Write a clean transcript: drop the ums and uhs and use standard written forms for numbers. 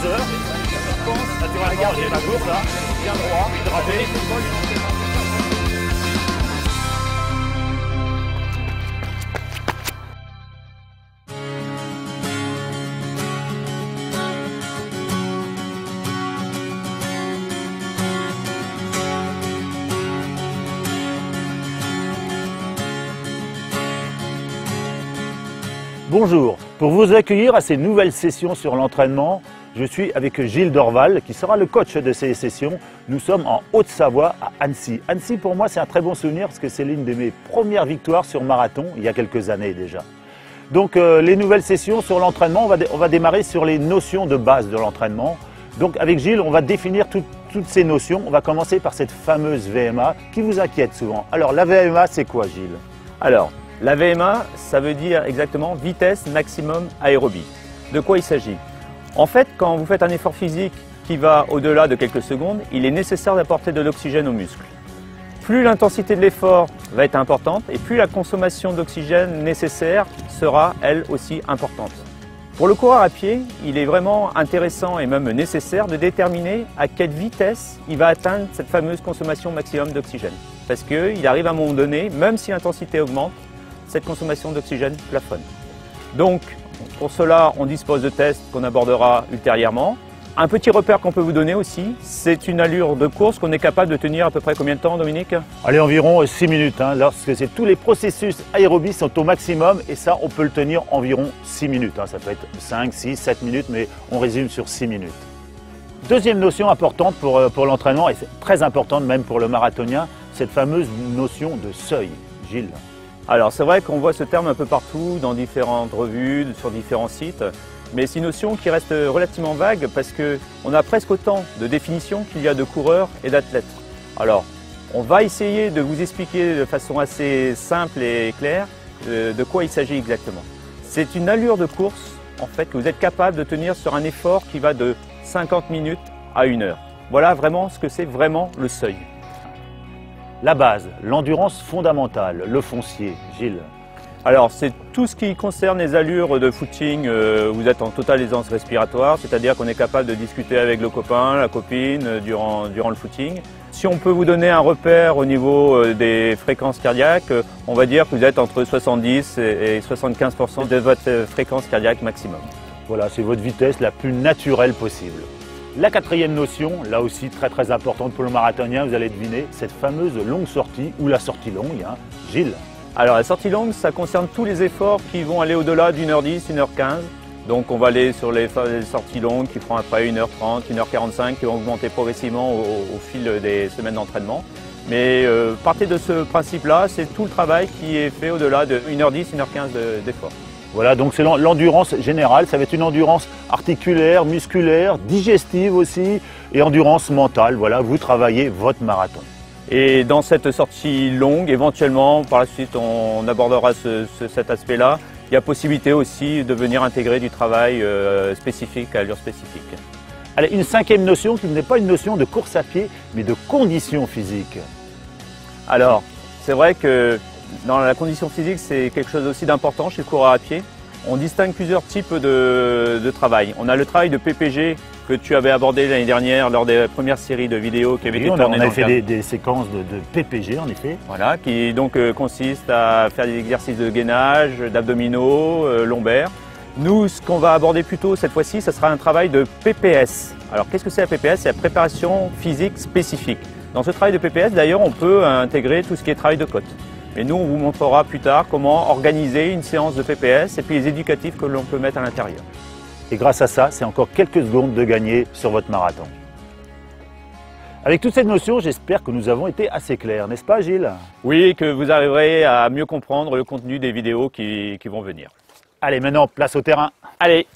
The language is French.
heures. Pense à tirer la garde et la gauche là, bien droit, hydraté. Bonjour, pour vous accueillir à ces nouvelles sessions sur l'entraînement, je suis avec Gilles Dorval qui sera le coach de ces sessions. Nous sommes en Haute-Savoie à Annecy. Annecy pour moi c'est un très bon souvenir parce que c'est l'une de mes premières victoires sur marathon il y a quelques années déjà. Donc les nouvelles sessions sur l'entraînement, on va démarrer sur les notions de base de l'entraînement. Donc avec Gilles on va définir toutes ces notions. On va commencer par cette fameuse VMA qui vous inquiète souvent. Alors la VMA c'est quoi Gilles? Alors, la VMA, ça veut dire exactement vitesse maximum aérobie. De quoi il s'agit? En fait, quand vous faites un effort physique qui va au-delà de quelques secondes, il est nécessaire d'apporter de l'oxygène aux muscles. Plus l'intensité de l'effort va être importante et plus la consommation d'oxygène nécessaire sera, elle aussi, importante. Pour le coureur à pied, il est vraiment intéressant et même nécessaire de déterminer à quelle vitesse il va atteindre cette fameuse consommation maximum d'oxygène. Parce qu'il arrive à un moment donné, même si l'intensité augmente, cette consommation d'oxygène plafonne. Donc, pour cela, on dispose de tests qu'on abordera ultérieurement. Un petit repère qu'on peut vous donner aussi, c'est une allure de course qu'on est capable de tenir à peu près combien de temps, Dominique? Allez, environ 6 minutes, lorsque tous les processus aérobies sont au maximum, et ça, on peut le tenir environ 6 minutes. Ça peut être 5, 6, 7 minutes, mais on résume sur 6 minutes. Deuxième notion importante pour l'entraînement, et c'est très importante même pour le marathonien, cette fameuse notion de seuil. Gilles? Alors c'est vrai qu'on voit ce terme un peu partout, dans différentes revues, sur différents sites, mais c'est une notion qui reste relativement vague parce qu'on a presque autant de définitions qu'il y a de coureurs et d'athlètes. Alors, on va essayer de vous expliquer de façon assez simple et claire de quoi il s'agit exactement. C'est une allure de course en fait, que vous êtes capable de tenir sur un effort qui va de 50 minutes à 1 heure. Voilà vraiment ce que c'est vraiment le seuil. La base, l'endurance fondamentale, le foncier, Gilles. Alors c'est tout ce qui concerne les allures de footing, vous êtes en totale aisance respiratoire, c'est-à-dire qu'on est capable de discuter avec le copain, la copine durant le footing. Si on peut vous donner un repère au niveau des fréquences cardiaques, on va dire que vous êtes entre 70 et 75% de votre fréquence cardiaque maximum. Voilà, c'est votre vitesse la plus naturelle possible. La quatrième notion, là aussi très importante pour le marathonien, vous allez deviner, cette fameuse longue sortie ou la sortie longue, Gilles. Alors la sortie longue, ça concerne tous les efforts qui vont aller au-delà d'1h10, 1h15. Donc on va aller sur les sorties longues qui feront après 1h30, 1h45, qui vont augmenter progressivement au fil des semaines d'entraînement. Mais partez de ce principe-là, c'est tout le travail qui est fait au-delà de 1h10, 1h15 d'efforts. Voilà, donc c'est l'endurance générale, ça va être une endurance articulaire, musculaire, digestive aussi, et endurance mentale. Voilà, vous travaillez votre marathon. Et dans cette sortie longue, éventuellement, par la suite, on abordera cet aspect-là. Il y a possibilité aussi de venir intégrer du travail spécifique, à allure spécifique. Allez, une cinquième notion qui n'est pas une notion de course à pied, mais de condition physique. Alors, c'est vrai que dans la condition physique, c'est quelque chose aussi d'important chez le coureur à pied. On distingue plusieurs types de travail. On a le travail de PPG que tu avais abordé l'année dernière lors des premières séries de vidéos qui avaient été tournées. On avait fait des séquences de PPG en effet. Voilà, qui donc consiste à faire des exercices de gainage, d'abdominaux, lombaires. Nous, ce qu'on va aborder plutôt cette fois-ci, ce sera un travail de PPS. Alors qu'est-ce que c'est la PPS? C'est la préparation physique spécifique. Dans ce travail de PPS, d'ailleurs, on peut intégrer tout ce qui est travail de côte. Et nous, on vous montrera plus tard comment organiser une séance de PPS et puis les éducatifs que l'on peut mettre à l'intérieur. Et grâce à ça, c'est encore quelques secondes de gagner sur votre marathon. Avec toutes ces notions, j'espère que nous avons été assez clairs, n'est-ce pas Gilles? Oui, que vous arriverez à mieux comprendre le contenu des vidéos qui vont venir. Allez, maintenant, place au terrain. Allez!